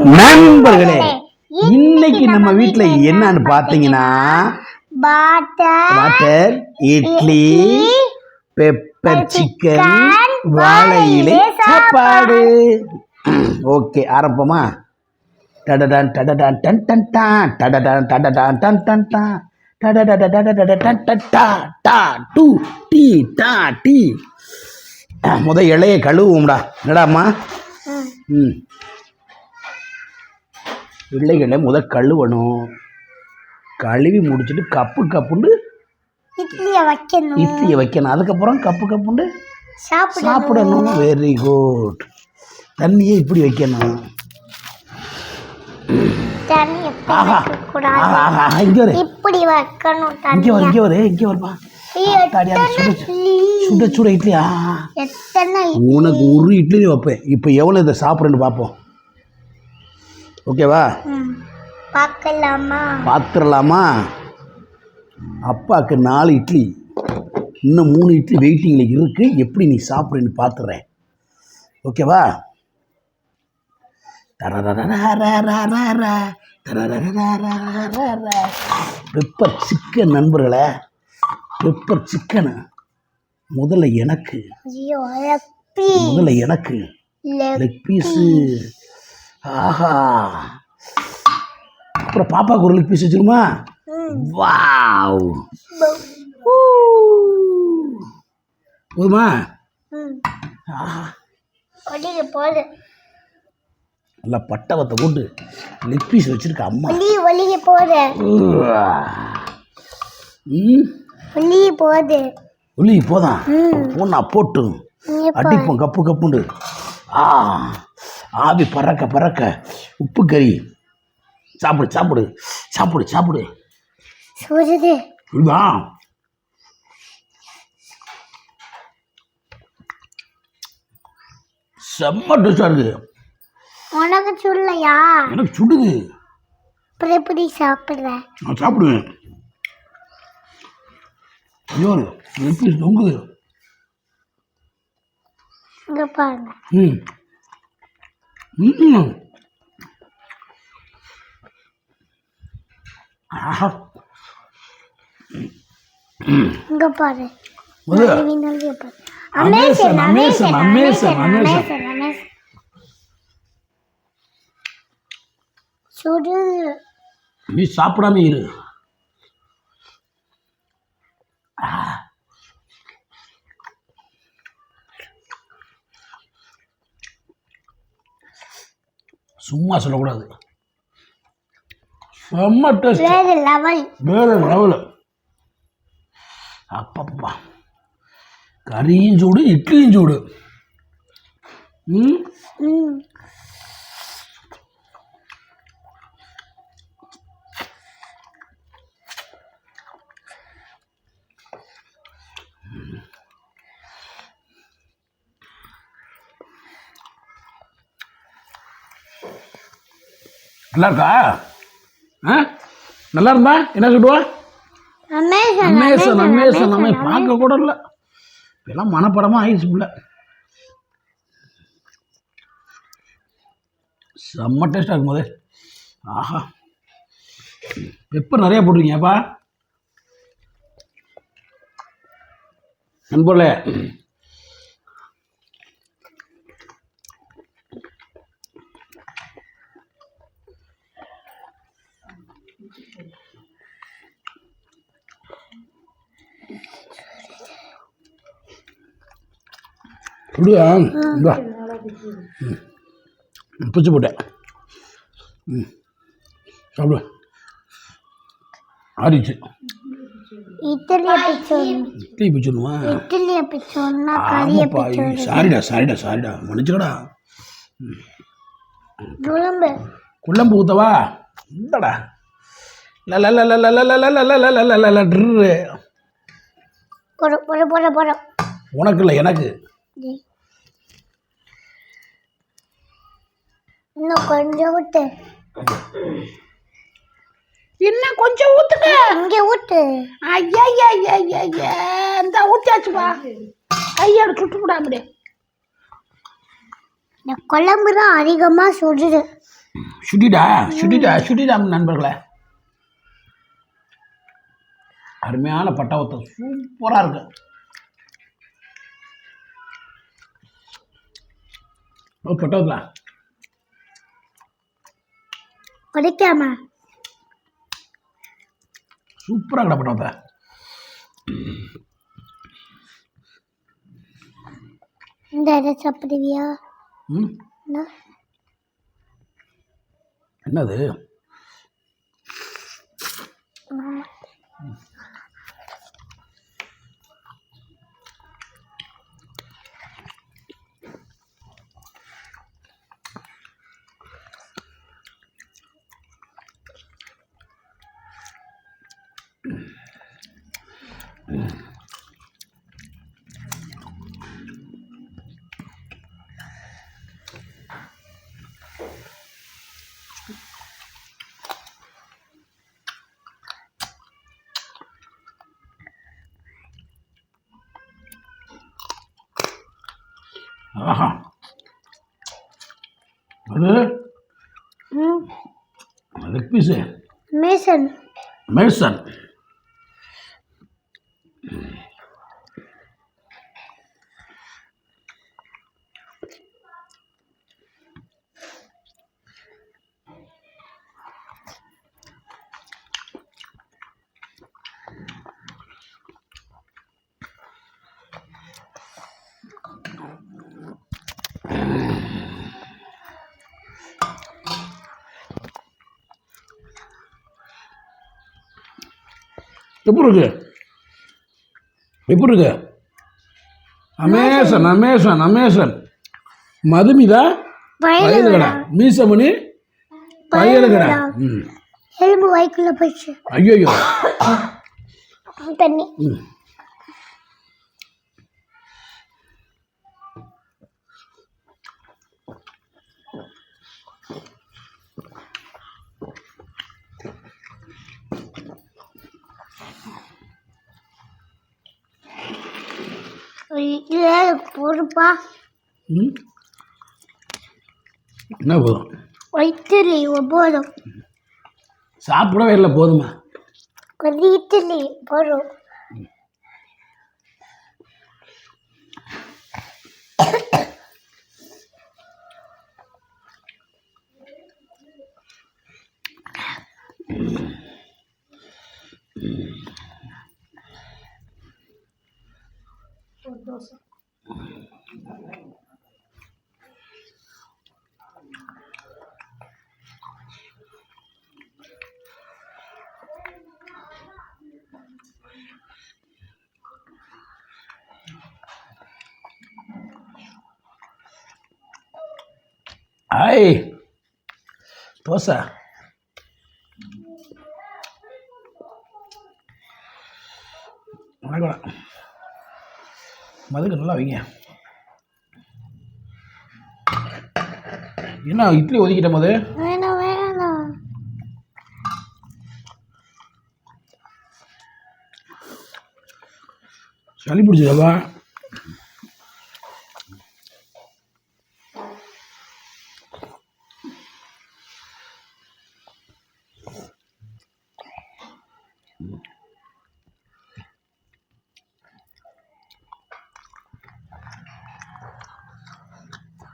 நண்பர்களே, இன்னைக்கு நம்ம வீட்டுல என்னன்னு பாத்தீங்கன்னா பட்டர் இட்லி, பெப்பர் சிக்கன், வாழை இலை சாப்பாடு. ஓகே, ஆரம்பமா. டடடான் டடடான் டன் டன் டான் டடடான் டடடான் டன் டன் டான் முத இலையை கழுவும்டா. என்னடாம்மா? இலைகளை முத கழுவணும். கழுவி முடிச்சுட்டு கப்புன்னு இட்லியை வைக்கணும். அதுக்கப்புறம் கப்புன்னு சாப்பிடணும். Very good. தண்ணியை இப்படி வைக்கணும். சுட இட்லியா? உனக்கு ஒரு இட்லி வைப்பேன். இப்போ எவ்வளோ இதை சாப்பிட்றேன்னு பார்ப்போம். ஓகேவா? பார்த்துடலாமா? அப்பாவுக்கு 4 இட்லி, இன்னும் 3 இட்லி வெயிட்டிங்கில் இருக்கு. எப்படி நீ சாப்பிட்றேன்னு பார்த்துறேன். ஓகேவா? பெப்பர் சிக்கன் நண்பர்களே, பெப்பர் சிக்கனு முதல்ல எனக்கு லெக் பீஸு. ஆஹா, அப்புறம் பாப்பாவுக்கு ஒரு லெக் பீஸ் வச்சிருமா? வாவ், போதுமா? நல்லா பட்டவத்தை போட்டு லெக் பீஸ் வச்சிருக்க அம்மா. ஒல்லி போதான் போனா போட்டு அடிப்போம் கப்புண்டு. ஆவி பறக்க உப்பு கறி. சாப்பிடு. செம்ம டேஸ்டா இருக்கு. உனக்கு சொல்லலையா? எனக்கு சுடுது. எப்படி சாப்பிடுற? நான் சாப்பிடுவேன். ஐயோ, எப்படி தொங்குது இங்க பாருங்க. இங்க பாரு. நீ சாப்பிடாம இரு. சும்மா சொல்லக்கூடாது. செம்ம டேஸ்ட், வேற லெவல். அப்பப்பா, கறியும் சூடு, இட்லியும் சூடு. நல்லா இருக்கா? நல்லா இருந்தா என்ன சொல்லுவா? அமேசன் பார்க்க கூட இல்லை. இப்பெல்லாம் மனப்படமாக ஆயிடுச்சு பிள்ளை. செம்ம டேஸ்டாக இருக்கும் போது. ஆஹா, பெப்பர் நிறையா போட்டிருக்கீங்கப்பா நண்பர்களே. பிச்சு போட்டேன். சாப்பிடு. ஆடிச்சு. இட்லி பிச்சுடுமா? சாரிடா மன்னிச்சுக்கடா. குழம்பு ஊத்தவா? இந்தடா உனக்கு இல்லை, எனக்கு. இன்னும் கொஞ்சம் ஊத்து. இன்னும் கொஞ்சம் ஊத்துங்க. இங்க ஊத்து. ஐயா இந்த ஊத்தியாச்சுப்பா. கையோட சுட்டு விடாம. இந்த குழம்பு தான் அதிகமாக சுடுது. சுட்டிடா நண்பர்களே. அருமையான பட்டாவத்தை சூப்பராக இருக்கு. பட்டாவத்தில் படிக்காம சூப்பராக இருக்கா பட்டாவத்தை. இந்த இதை சாப்பிடுவியா? என்னது? ஆஹா, அது லெக் பீஸு. Mason Mason. எப்படி இருக்கு? அமேசன். மதுமிதா வயலுகடா. மீசமணி வயலுகடா. எலும்பு வாய்க்குள்ள போயிடுச்சு. ஐயோ தண்ணி. பொறுப்பா என்ன போதும்? இட்லி போதும். சாப்பிடவே இல்லை, போதுமா? கொஞ்சம் இட்லி போதும். ஐய், தோசை. மதுக்கு நல்லா வைங்க. என்ன இட்லி ஒதுக்கிட்ட மது? வேணாம். சளி பிடிச்சதப்பா.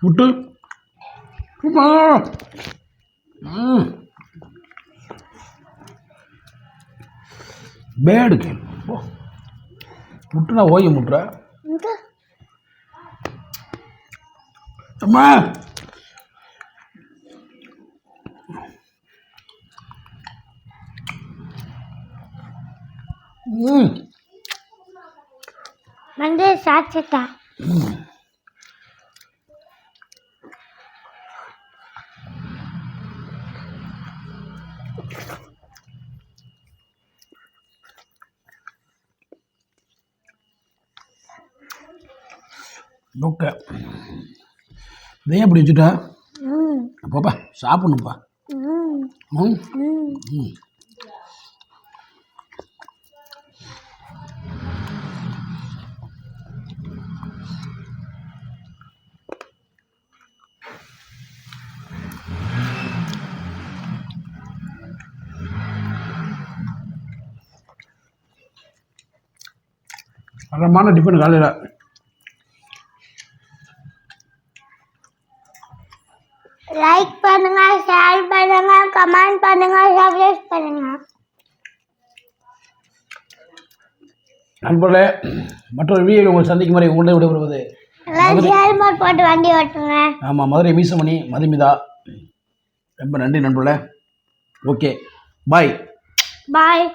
முட்டு பேடுக்கு முட்டுனா ஓய முட்டுற அம்மா. வந்து சாப்பிட்டா ஓகே. இதையும் அப்படி வச்சுட்டா பாப்பா சாப்பிடணும்ப்பா. தரமான டிஃபன் காலையில். லைக் பண்ணுங்க, ஷேர் பண்ணுங்க, கமெண்ட் பண்ணுங்க, சப்ஸ்கிரைப் பண்ணுங்க. நண்பர்களே, மற்றொரு வீடியோ உங்களை சந்திக்கும் வரை உங்களை விடைபெறுவது எல்லாம் ஹெல்மெட் போட்டு வண்டி ஓட்டுங்க. ஆமாம், மதுரை மீசமணி மதுமிதா. ரொம்ப நன்றி நண்பர்களே. ஓகே, பாய். பாய்.